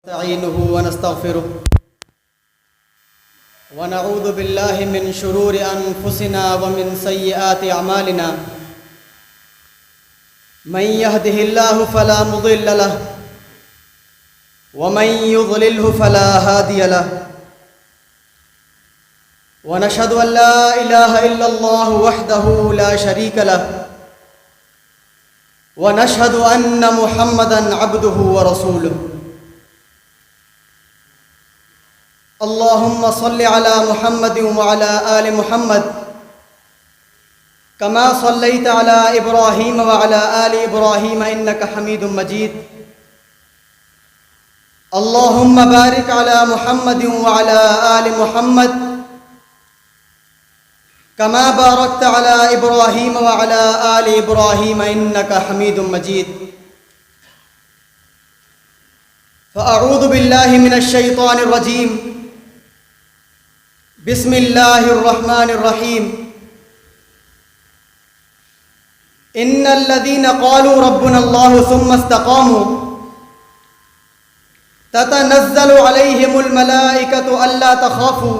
नस्तईनुहु व नस्तगफिरुह व नऊज़ु बिल्लाहि मिन शुरूरि अनफुसिना व मिन सय्यिआति अमालिना मन यहदिहिल्लाहु फला मुदिल्ल लहु व मन युज़लिल्हु फला हादिय लहु व नशहदु अन ला इलाहा इल्लल्लाहु वहदहु ला शरीक लहु व नशहदु अन्न मुहम्मदन अब्दुहु व रसूलुहु। अल्लाहुम्मा सल्लि अला मुहम्मदिन व अला आलि मुहम्मद कमा सल्लैता अला इब्राहीम व अला आलि इब्राहीम इन्नका हमीदुम मजीद। अल्लाहुम्मा बारिक अला मुहम्मदिन व अला आलि मुहम्मद कमा बारकता अला इब्राहीम व अला आलि इब्राहीम इन्नका हमीदुम मजीद। फ़अऊज़ु बिल्लाहि मिनश शैतानिर रजीम। बिस्मिल्लाहिर्रहमानिर्रहीम। इन्नल्लज़ीना क़ालू रब्बुनल्लाहु सुम्मा इस्तक़ामू ततनज़्ज़लु अलैहिमुल मलाइकतु अल्ला तख़ाफ़ू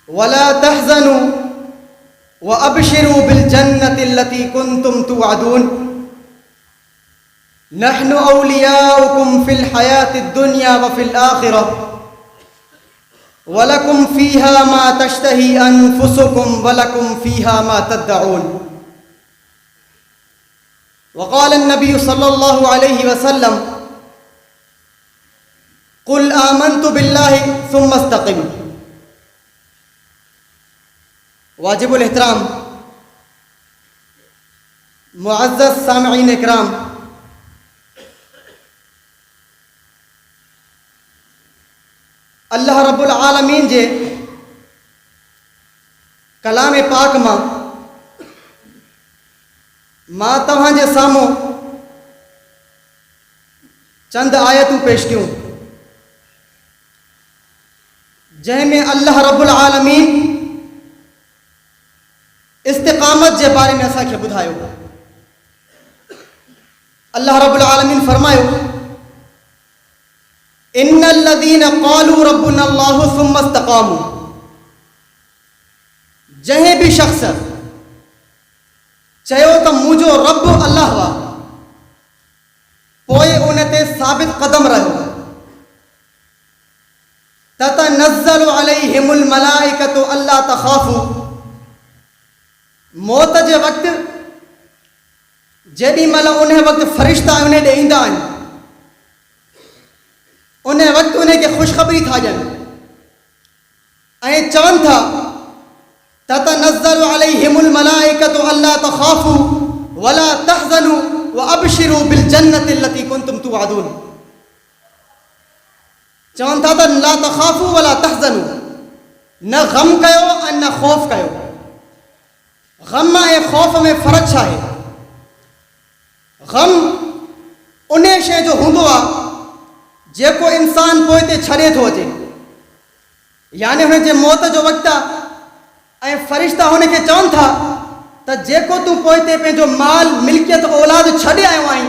वला तहज़नू व अबशिरू बिल जन्नतिल्लती कुन्तुम तुअदून। नहनु औलियाउकुम फ़िल हयातिद दुनिया व फ़िल आखिरह वलकुम फ़ीहा मा तश्तही अनफुसुकुम वलकुम फ़ीहा मा तद्दऊन। वक़ाल अन्नबी सल्लल्लाहु अलैहि वसल्लम कुल आमन्तु बिल्लाहि सुम्मा इस्तक़िम। वाजिबुल एहतराम मुअज़्ज़ज़ सामिईन इकराम, अल्लाह रब्बुल आलमीन जे कलाम पाक मां तव्हांजे साम्हूं चंद आयतूं पेश कयूं जंहिंमें अल्लाह रब्बुल आलमीन इस्तिक़ामत जे बारे में असांखे ॿुधायो। अल्लाह रब्बुल आलमीन फरमायो इन्नल्लज़ीना क़ालू रब्बुनल्लाहु सुम्मा इस्तक़ामू। जंहिं बि शख़्स चयो त मुंहिंजो रब अल्लाह वा पोइ उन ते साबित क़दम रहियो ततनज़्ज़लु अलैहिमुल मलाइकतु अल्ला तख़ाफ़ू। मौत जे वक़्तु जेॾी महिल उन वक़्तु फ़रिश्ता उन ॾे ईंदा आहिनि उन वक़्तु उन खे ख़ुशख़बरी था ॾियनि ऐं चवनि था ततनज़्ज़लु अलैहिमुल मलाइकतु अल्ला तख़ाफ़ू वला तहज़नू व अबशिरू बिल जन्नतिल्लती कुन्तुम तुअदून। चवनि था त ला तख़ाफ़ू वला तहज़नू, न ग़म कयो ऐं न ख़ौफ़ कयो। ग़म ऐं ख़ौफ़ में फ़र्क़ु छा आहे? ग़म उन शइ जो हूंदो आहे जेको इंसान पोइ ते छॾे थो अचे, यानी हुन जे मौत जो वक़्तु आहे ऐं फ़रिश्ता हुन खे चवनि था त जेको तूं पोइ ते पंहिंजो माल मिल्कियत औलाद छॾे आयो आहीं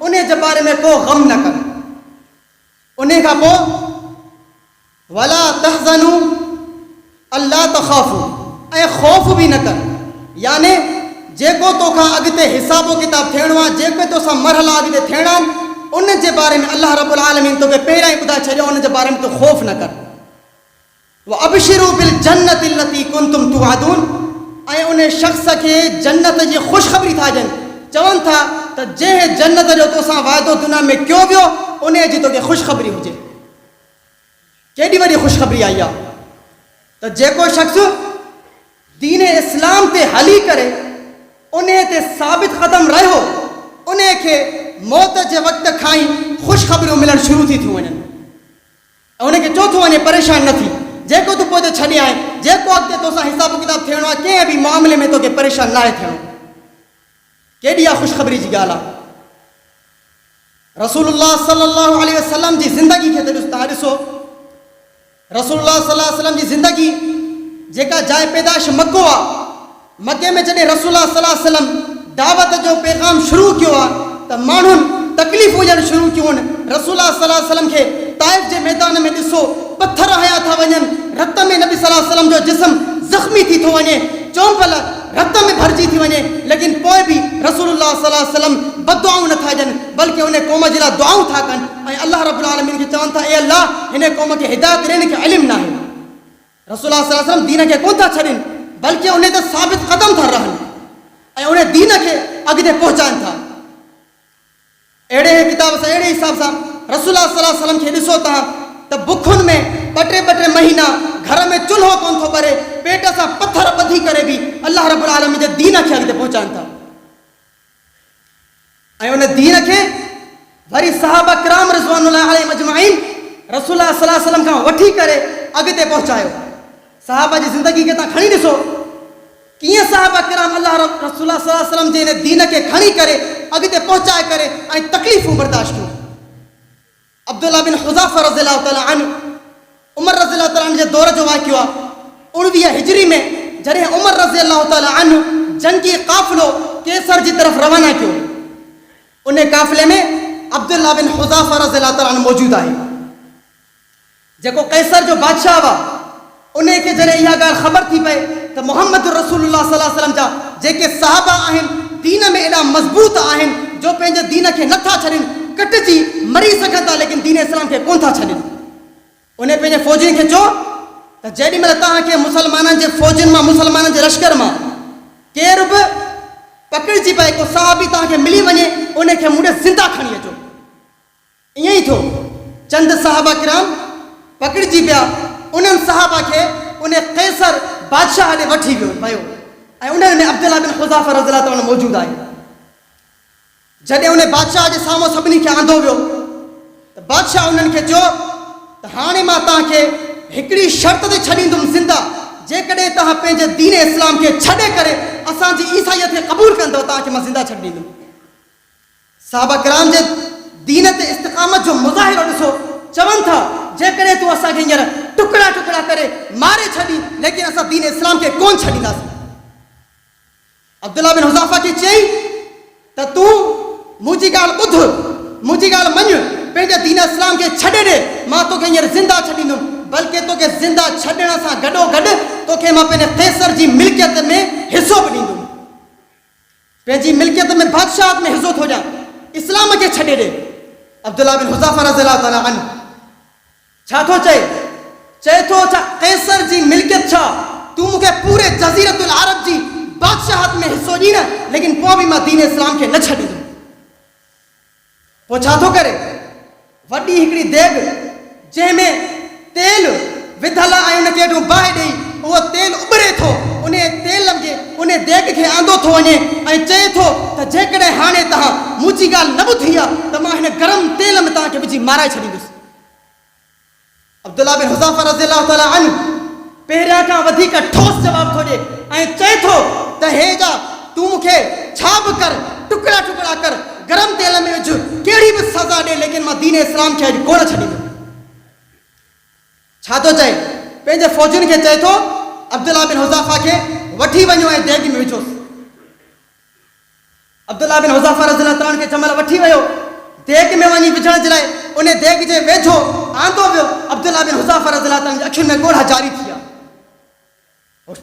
उन जे बारे में को ग़म न कर। उन खां पोइ वला तहज़नू अल्ला तख़ाफ़ू, ऐं ख़ौफ़ बि न कर, यानी जेको तोखां अॻिते हिसाबो किताब थियणो आहे, जेके तोसां मरहला अॻिते थियणा आहिनि उन जे बारे में अल्लाह रब्बुल आलमीन तोखे पहिरियां ई ॿुधाए छॾियो, उन जे बारे में तूं ख़ौफ़ न कर। व अबशिरू बिल जन्नतिल्लती कुन्तुम तुअदून, ऐं उन शख़्स खे जन्नत जी ख़ुशख़बरी था ॾियनि। चवनि था त जंहिं जन्नत जो तोसां वाइदो दुनिया में कयो वियो उन जी तोखे ख़ुशख़बरी हुजे। केॾी वॾी ख़ुशख़बरी आई आहे त जेको शख़्स दीन इस्लाम ते हली करे उन ते साबित क़दम रहियो उन खे मौत जे वक़्तु खां ई ख़ुशख़बरियूं मिलणु शुरू थी थियूं वञनि ऐं उनखे चओ थो वञे परेशान न थी, जेको तूं पोइ ते छॾे आहीं, जेको अॻिते तोसां हिसाब किताब थियणो आहे, कंहिं बि मामले में तोखे परेशान नाहे थियणो। केॾी आहे ख़ुशख़बरी जी ॻाल्हि आहे। रसूलुल्लाह सल्लल्लाहु अलैहि वसल्लम जी ज़िंदगी खे तव्हां ॾिसो। रसूलुल्लाह सल्लल्लाहु अलैहि वसल्लम जी ज़िंदगी जेका जाइ पैदाइश मको आहे, मके में जॾहिं रसूलुल्लाह सल्लल्लाहु अलैहि वसल्लम दावत जो पैगाम शुरू किया तो माण्हुनि तकलीफ़ूं ॾियणु शुरू कयूं आहिनि। रसूल सल्लल्लाहु अलैहि वसल्लम खे ताइफ़ जे मैदान में ॾिसो, पत्थर हया था वञनि, रत में नबी सल्लल्लाहु अलैहि वसल्लम जो जिस्म ज़ख़्मी थी थो वञे, चौंपल रत में भरिजी थी वञे, लेकिन पोइ बि रसूलुल्लाह सल्लल्लाहु अलैहि वसल्लम बददुआऊं नथा ॾियनि, बल्कि उन क़ौम जे लाइ दुआऊं था कनि ऐं अल्लाह रब्बुल आलमीन खे चवनि था, ए अल्लाह हिन क़ौम खे हिदायत ॾे, हिन खे इल्मु न आहे। रसूलुल्लाह सल्लल्लाहु अलैहि वसल्लम दीन खे कोन था छॾनि, बल्कि उन ते साबित क़दम था रहनि ऐं उन दीन खे अॻिते पहुचाइनि था। अहिड़े किताब सां, अहिड़े हिसाब सां रसूलुल्लाह सल्लल्लाहु अलैहि वसल्लम खे ॾिसो तव्हां त बुखुनि में ॿ टे महीना घर में चुल्हो कोन थो ॿरे, पेट सां पत्थर ॿधी करे बि अल्लाह रब्बुल आलमीन जे दीन खे अॻिते पहुचाइनि था ऐं उन दीन खे वरी सहाबा किराम रिज़वानुल्लाह अलैहिम अजमाइन रसूलुल्लाह सल्लल्लाहु अलैहि वसल्लम खां वठी करे अॻिते पहुचायो। सहाबा जी ज़िंदगी खे तव्हां खणी ॾिसो, कीअं सहाबा किराम अल्लाह रसूलुल्लाह सल्लल्लाहु अलैहि वसल्लम जे इन दीन खे खणी करे अॻिते पहुचाए करे ऐं तकलीफ़ूं बर्दाश्त कयूं। अब्दुल्लाह बिन हुज़ाफ़ा रज़ियल्लाहु तआला अन्हु, उमर रज़ियल्लाहु तआला अन्हु जे दौर जो वाक़ियो आहे। 19 हिजरी में जॾहिं उमर रज़ियल्लाहु तआला अन्हु जंगी क़ाफ़िलो कैसर जी तरफ़ रवाना कयो, उन क़ाफ़िले में अब्दुल्लाह बिन हुज़ाफ़ा रज़ियल्लाहु तआला अन्हु मौजूदु आहे। जेको कैसर जो बादशाह हुआ, उन खे जॾहिं इहा ॻाल्हि ख़बर थी पए त मोहम्मद रसूलुल्लाह सल्लल्लाहु अलैहि वसल्लम जा जेके सहाबा आहिनि दीन में एॾा मज़बूत आहिनि जो पंहिंजे दीन खे नथा छॾनि, कटिजी मरी सघनि था, लेकिन दीन इस्लाम खे कोन था छॾनि। उन पंहिंजे फ़ौजियुनि खे चयो त जेॾी महिल तव्हांखे मुसलमाननि जे फ़ौजियुनि मां, मुसलमाननि जे लश्कर मां केर बि पकड़िजी पए, को साहबी तव्हांखे मिली वञे, उन खे मूं ॾे ज़िंदा खणी अचो। ईअं ई थियो, चंद सहाबा किराम पकड़िजी पिया, उन्हनि सहाबा खे उन कैसर बादशाह ॾे वठी वियो ऐं उन्हनि में अब्दुल्लाह बिन हुज़ाफ़ा रज़ियल्लाहु तआला मौजूदु आहे। जॾहिं उन बादशाह जे साम्हूं सभिनी खे आंदो वियो त बादशाह उन्हनि खे चयो त हाणे मां तव्हांखे हिकिड़ी शर्त ते छॾींदुमि ज़िंदा, जेकॾहिं तव्हां पंहिंजे दीन इस्लाम खे छॾे करे असांजी ईसाईयत खे क़बूल कंदव, तव्हांखे मां ज़िंदा छॾे ॾींदुमि। सहाबा किराम जे दीन ते इस्तिक़ामत जो मुज़ाहिरो ॾिसो, चवनि था जेकॾहिं तूं असांखे हींअर टुकड़ा टुकड़ा करे मारे छॾी, लेकिन असां दीन इस्लाम खे कोन छॾींदासीं। अब्दुल्लाह बिन हुज़ाफ़ा खे चई त तूं मुंहिंजी ॻाल्हि ॿुध, मुंहिंजी ॻाल्हि मञ, पंहिंजे दीन इस्लाम खे छॾे ॾे, मां तोखे हींअर ज़िंदा छॾींदुमि, बल्कि तोखे ज़िंदा छॾण सां गॾोगॾु तोखे मां पंहिंजे कैसर जी मिल्कियत में हिसो बि ॾींदुमि, पंहिंजी मिल्कियत में बादशाहत में हिसो थो ॾियां, इस्लाम खे छॾे ॾे। अब्दुल्लाह बिन हुज़ाफ़ा रज़ियल्लाहु तआला अन्हु छा थो चए? चए थो छा कैसर जी मिल्कियत छा, तूं मूंखे पूरे जज़ीरतुल अरब जी बादशाहत में हिसो ॾी न, लेकिन पोइ बि मां दीन इस्लाम खे न छॾींदुमि। पोइ छा थो करे? वॾी हिकिड़ी देग जंहिंमें तेल विधल ऐं उनखे हेठो बाहि ॾेई उहो तेल उॿरे थो, उन तेल खे उन देग खे आंदो थो वञे ऐं चए थो त जेकॾहिं हाणे तव्हां मुंहिंजी ॻाल्हि न ॿुधी आहे त मां हिन गरम तेल में तव्हांखे विझी माराए छॾींदुसि। अब्दुल्लाह बिन हुज़ाफ़ा रज़ियल्लाहु तआला अन्हु पहिरियां खां वधीक ठोस जवाबु थो ॾिए ऐं चए थो त हे जा तूं मूंखे छा बि कर, टुकड़ा टुकड़ा कर, गरम तेल में विझ, कहिड़ी बि सज़ा ॾे, लेकिन मां दीन इस्लाम खे अॼु कोन छॾींदुमि। छा थो चए? पंहिंजे फ़ौजियुनि खे चए थो अब्दुल्लाह बिन हुज़ाफ़ा खे वठी वञो ऐं देग में विझोसि। अब्दुल्लाह बिन हुज़ाफ़ा रज़ियल्लाहु तआला खे जमल वठी वियो, देग में वञी विझण जे लाइ उन देग जे वेझो आंदो वियो। अब्दुल्लाह बिन हुज़ाफ़ा रज़ियल्लाहु तआला जी अखियुनि में ॻोढ़ा जारी थी विया।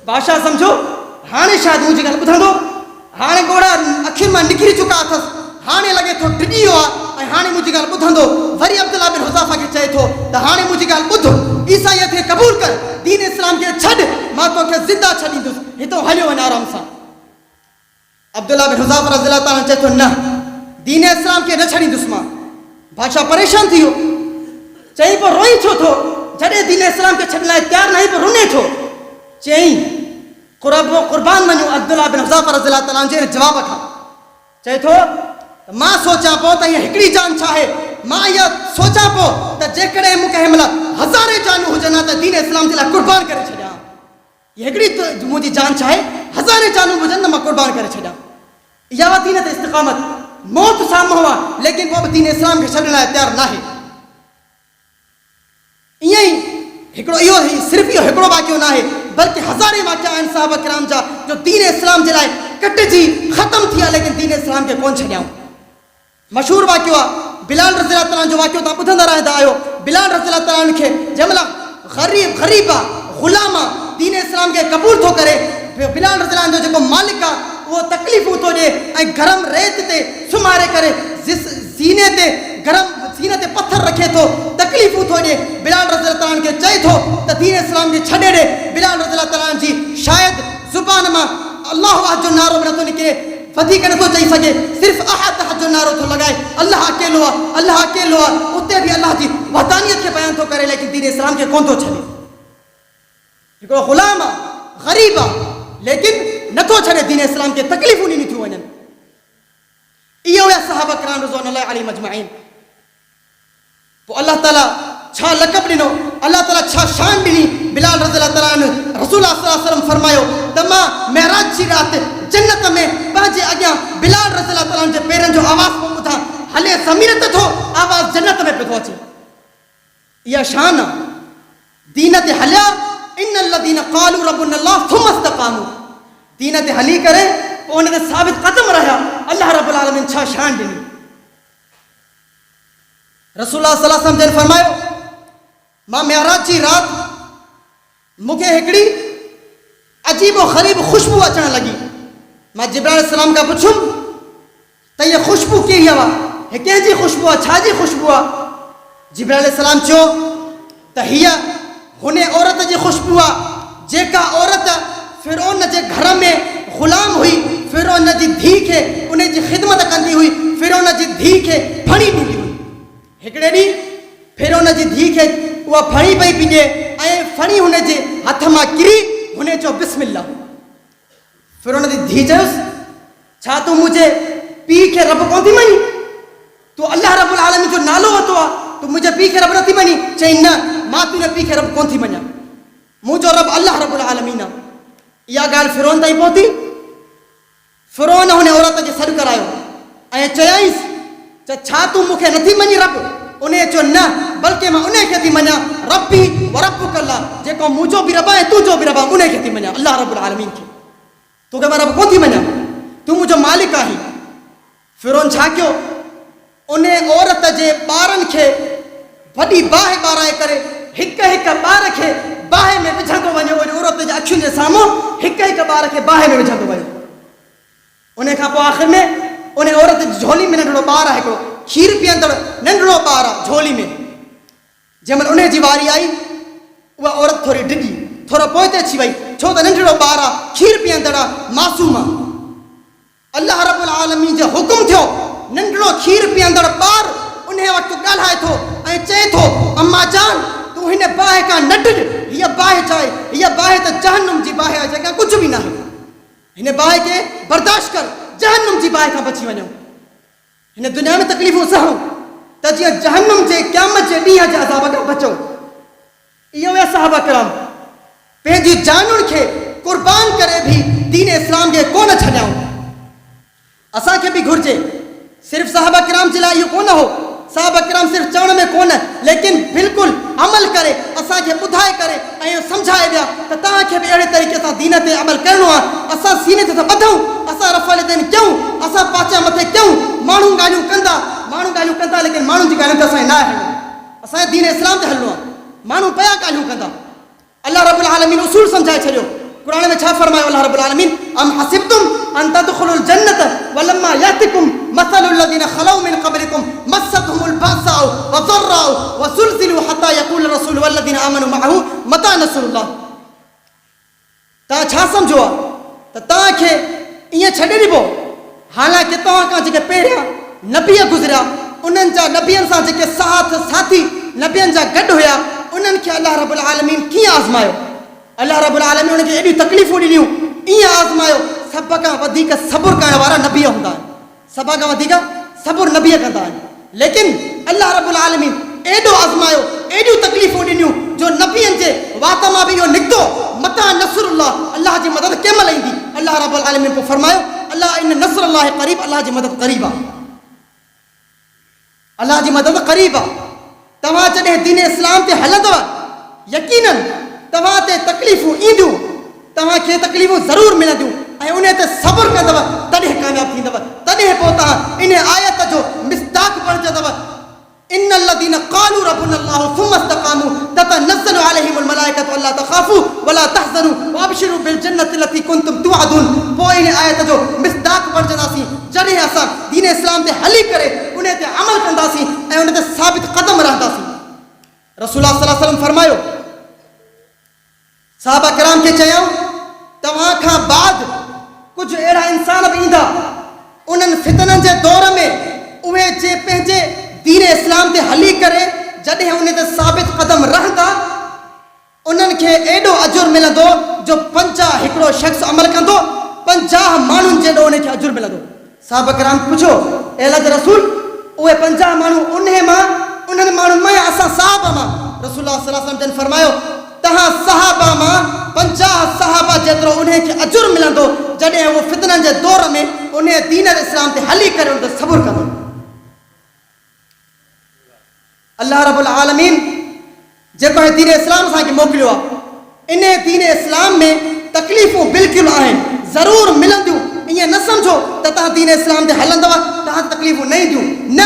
बादशाह सम्झो हाणे शायदि मुंहिंजी ॻाल्हि ॿुधंदो, हाणे ॻोढ़ा अखियुनि मां निकिरी चुका अथसि, हाणे लॻे थो डिॼी वियो आहे ऐं हाणे मुंहिंजी ॻाल्हि ॿुधंदो। वरी अब्दुल्लाह बिन हुज़ाफ़ा खे चए थो त हाणे मुंहिंजी ॻाल्हि ॿुध, ईसाईयत खे क़बूल कर, दीन इस्लाम खे छॾ, मां तोखे ज़िंदा छॾींदुसि, हितां हलियो वञ आराम सां। अब्दुल्लाह बिन हुज़ाफ़ा रज़ियल्लाहु तआला चए थो न, दीन इस्लाम खे न छॾींदुसि मां। बादशाह परेशान थी वियो, चई पोइ रोई छो थो, जॾहिं दीन इस्लाम खे छॾण लाइ तयारु न आई पोइ रुने छो? चई क़ुर्बान मञो अब्दुल्लाह बिन हुज़ाफ़ा रज़ियल्लाहु तआला जे जवाब खां। चए थो त मां सोचां पोइ त इहा हिकिड़ी जान छा आहे, मां इहा सोचां पोइ त जेकॾहिं मूंखे हिन महिल हज़ारे जानूं हुजनि त दीन इस्लाम जे लाइ क़ुर्बान करे छॾियां। इहा हिकिड़ी मुंहिंजी जान छा आहे, हज़ारे जानूं हुजनि त मां क़ुर्बान करे छॾियां। इहा वती न त इस्तिक़ामत, मौत साम्हूं आहे, लेकिन पोइ बि दीन इस्लाम खे छॾण लाइ तयारु न आहे। ईअं ई हिकिड़ो इहो सिर्फ़ु इहो हिकिड़ो वाक़ियो न आहे, बल्कि हज़ारे वाक़िया आहिनि सहाबा किराम जा जो दीन इस्लाम जे लाइ कटिजी ख़तमु थी विया, लेकिन दीन इस्लाम खे कोन छॾियाऊं। मशहूर वाक़ियो आहे बिलाल रज़ियल्लाहु ताला जो वाक़ियो तव्हां ॿुधंदा रहंदा आहियो। बिलाल रज़ियल्लाहु ताला खे जंहिंमहिल ग़रीब आहे, ग़ुलाम आहे, दीन इस्लाम खे क़बूल थो करे, बिलाल रज़ियल्लाहु जो जेको मालिक आहे उहो तकलीफ़ूं थो ॾिए ऐं गरम रेत ते सुम्हारे करे सीने ते पत्थर रखे थो, तकलीफ़ूं थो ॾिए। बिलाल रज़ियल्लाहु ताला खे चए थो त दीन इस्लाम खे छॾे ॾे। बिलाल रज़ियल्लाहु ताला जी शायदि ज़ुबान मां अल्लाह अहद जो नारो बि नथो निकिरे, वधीक नथो चई सघे, सिर्फ़ु अहद अहद जो नारो थो लॻाए, अल्लाह अकेलो आहे, अल्लाह अकेलो आहे। उते बि अल्लाह जी वहदानियत खे बयान थो करे, लेकिन दीन इस्लाम खे कोन थो छॾे। हिकिड़ो ग़ुलाम आहे, ग़रीब आहे, लेकिन नथो छॾे दीन इस्लाम खे, तकलीफ़ूं ॾिनी थियूं वञनि। इहो हुया सहाबा किराम रिज़वानुल्लाहि अलैहिम अजमईन। पोइ अल्लाह ताला छा लक़ब ॾिनो, अल्लाह ताला छा शान ॾिनी बिलाल रज़ियल्लाहु ताला अन्हु। रसूल सल्लल्लाहु अलैहि वसल्लम फरमायो त मां मेराज जी राति जन्नत में पंहिंजे अॻियां बिलाल रज़ियल्लाहु ताला जे पेरनि जो आवाज़ पियो ॿुधां, हले ज़मीन ते थो, आवाज़ जन्नत में पियो थो अचे। इहा शान आहे, दीन ते हलिया, इन्नल लज़ीना क़ालू रब्बुनल्लाह थुम्मा इस्तक़ामू, दीन ते हली करे पोइ उन ते साबित क़दम रहिया। अल्लाह रब्बुल आलमीन छा शान ॾिनी। रसूलुल्लाह सल्लल्लाहु अलैहि वसल्लम जन फरमायो मां मेराज जी राति मूंखे हिकिड़ी अजीब व ग़रीब ख़ुशबू अचणु लॻी। मां जिब्राइल अलैहिस्सलाम खां पुछुमि त इहा ख़ुशबू कहिड़ी आहे, हे कंहिंजी ख़ुशबू आहे, छाजी ख़ुशबू आहे? जिब्राइल अलैहिस्सलाम चयो त हीअ हुन औरत जी ख़ुशबू आहे जेका औरत फ़िरौन जे घर में ग़ुलाम हुई, फ़िरौन जी धीउ खे उन जी ख़िदमत कंदी हुई, फ़िरौन जी धीउ खे फणी ॾींदी हुई। हिकिड़े ॾींहुं फ़िरौन जी धीउ खे उहा फणी पई पीजे ऐं फणी हुन जे हथ मां किरी, हुन चयो बिस्मिल्लाह। फ़िरौन जी धीउ चयोसि छा तूं मुंहिंजे पीउ खे रब कोन थी मञी, तूं अल्लाह रब्बुल आलमीन जो नालो वरितो आहे, तूं मुंहिंजे पीउ खे रब नथी मञी? चई न, मां तुंहिंजे पीउ खे रब कोन थी मञां, मुंहिंजो रब अल्लाह रब्बुल आलमीन आहे। इहा ॻाल्हि फ़िरौन ताईं पहुती। फ़िरौन हुन औरत खे सॾु करायो ऐं चयाईंसि त छा तूं मूंखे नथी मञी रब? उन चयो न, बल्कि मां उन खे थी मञां, रब्बी व रब्बुक अल्लाह, जेको मुंहिंजो बि रब आहे तुंहिंजो बि रब आहे, उन खे थी मञां, अल्लाह रब्बुल आलमीन खे। तोखे मां रब कोन थी मञां, तूं मुंहिंजो मालिक आहीं। फ़िरौन छा कयो, उन औरत जे ॿारनि खे वॾी बाहि ॿाराए करे हिक हिक ॿार खे बाहि में विझंदो वञे, उन औरत जे अखियुनि जे साम्हूं हिक हिक ॿार खे बाहि में विझंदो वञे। उन खां पोइ आख़िर में उन औरत जी झोली में नंढड़ो ॿारु आहे, हिकिड़ो खीर पीअंदड़ नंढड़ो ॿारु आहे झोली में। जंहिंमहिल उन जी वारी आई, उहा औरत थोरी डिॼी, थोरो पोइ ते अची वई, छो त नंढड़ो ॿारु आहे, खीर पीअंदड़ आहे, मासूम आहे। अल्लाह रब्बुल आलमीन जो हुकुम थियो, नंढड़ो खीर पीअंदड़ ॿारु उन वक़्तु ॻाल्हाए थो ऐं चए थो अम्मा जान तूं हिन बाहि खां न डिॼ, हीअ बाहि चाहे, हीअ बाहि त जहन्नुम जी बाहि आहे जेका कुझु बि न आहे, हिन बाहि खे बर्दाश्त कर, जहन्नुम जी बाहि खां बची वञो। हिन दुनिया में तकलीफ़ूं सहूं त जीअं जहन्नुम जे क़यामत जे ॾींहं जे अज़ाब खां बचो। इहो हुया सहाबा किराम, पंहिंजी जानुनि खे क़ुर्बान करे बि दीन इस्लाम खे कोन छॾियऊं। असांखे बि घुर्जे, सिर्फ़ु सहाबा किराम जे लाइ इहो कोन हो, सहाबा किराम सिर्फ़ु चवण में कोन, लेकिन बिल्कुलु अमल करे असांखे ॿुधाए करे ऐं सम्झाए विया त तव्हांखे बि अहिड़े तरीक़े सां दीन ते अमल करिणो आहे। असां सीने ते ॿधूं, असां रफ़ल देन कयूं, असां पाचा मथे कयूं। माण्हू ॻाल्हियूं कंदा, लेकिन माण्हुनि जी ॻाल्हियुनि ते असांखे न हलणो, असांजे दीन इस्लाम ते हलणो आहे। माण्हू पिया ॻाल्हियूं कंदा, अल्लाह रब्बुल आलमीन उसूल सम्झाए छॾियो। क़ुरान में छा फरमायो अल्लाह रब्बुल आलमीन, अम हसिबतुम अन तदखुलुल जन्नत वलम्मा यातिकुम मसलुल लज़ीना खलौ मिन क़ब्लिकुम मस्सतहुमुल बासाउ वज़र्राउ वज़ुलज़िलू हत्ता यक़ूल रसूल वल्लज़ीना आमनू मअहू मता नसरुल्लाह। तव्हां छा सम्झो आहे त तव्हांखे ईअं छॾे ॾिबो, हालांकि तव्हां खां जेके पहिरियां नबी गुज़रिया, उन्हनि जा नबियनि सां जेके साथी नबियनि जा गॾु हुया, उन्हनि खे अल्लाह रब्बुल आलमीन कीअं आज़मायो? अल्लाह रब्बुल आलमीन उनखे एॾियूं तकलीफ़ूं ॾिनियूं, ईअं आज़मायो। सभ खां वधीक सब्र करण वारा नबी हूंदा आहिनि, सभ खां वधीक सब्र नबी कंदा आहिनि, लेकिन अल्लाह रब्बुल आलमीन एॾो आज़मायो, एॾियूं तकलीफ़ूं ॾिनियूं जो नबियनि जे वात मां बि इहो निकितो, मता नसरुल्लाह, अल्लाह जी मदद कंहिं महिल ईंदी? अल्लाह रब्बुल आलमीन पोइ फरमायो अल्लाह इन नसरुल्लाह क़रीब, अल्लाह जी मदद क़रीब आहे, अल्लाह जी मदद क़रीब आहे। तव्हां जॾहिं दीन इस्लाम ते हलंदव, यकीनन तव्हां ते तकलीफ़ूं ईंदियूं, तव्हांखे तकलीफ़ूं ज़रूरु मिलंदियूं ऐं उन ते सब्र कंदव तॾहिं कामयाब थींदव। तॾहिं पोइ तव्हां इन आयत जो मिस्दाक पढ़जंदव। इन الذين قالوا ربنا الله ثم استقاموا تتنزل عليهم الملائكة الا تخافوا ولا تحزنوا وابشروا بالجنة التي كنتم توعدون। पोइ इन आयत जो मिस्दाक पढ़जंदासीं जॾहिं असां दीन इस्लाम ते हली करे उन ते अमल कंदासीं ऐं उन ते साबित क़दम रहंदासीं। रसूलुल्लाह सल्लल्लाहु अलैहि वसल्लम फरमायो, साहबा किराम खे चयऊं, तव्हां खां बाद कुझु अहिड़ा इंसान बि ईंदा उन्हनि फितननि जे दौर में उहे जे पंहिंजे दीन इस्लाम ते हली करे जॾहिं उन ते साबित क़दम रहंदा उन्हनि खे एॾो अजुर मिलंदो जो 50 हिकिड़ो शख़्स अमल कंदो 50 माण्हुनि जेॾो उन खे अजुर मिलंदो। साहबा किराम पुछो, ए अल्लाह जे रसूल, उहे 50 माण्हू उन्हनि माण्हुनि मां या असां सहाबा मां? रसूलुल्लाह सल्लल्लाहु अलैहि वसल्लम फरमायो, तव्हां सहाबा मां 50 सहाबा जेतिरो उन खे अजुर मिलंदो जॾहिं उहो फितननि जे दौर में उन दीन इस्लाम ते हली करे उन ते सब्र कंदो। अल्लाह रब्बुल आलमीन जेको आहे दीन इस्लाम असांखे मोकिलियो आहे, इन दीन इस्लाम में तकलीफ़ूं बिल्कुलु आहिनि, ज़रूरु मिलंदियूं। ईअं न सम्झो त तव्हां दीन इस्लाम ते हलंदव तव्हां तकलीफ़ूं न ईंदियूं, न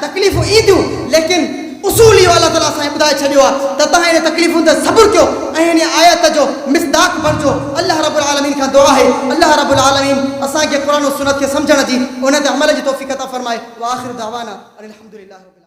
तकलीफ़ूं ईंदियूं, लेकिन उसूल इहो अलाह ताला असांखे ॿुधाए छॾियो आहे त तव्हां इन तकलीफ़ुनि ते सब्र कयो ऐं इन आयत जो मिस्दाक भरिजो। अल्लाह रब्बुल आलमीन खां दुआ आहे अल्लाह रब्बुल आलमीन असांखे क़ुरान और सुन्नत खे सम्झण जी उन ते अमल जी तौफ़ीक़ अता फ़रमाए। व आख़िर दावाना अनिल हम्दुलिल्लाह।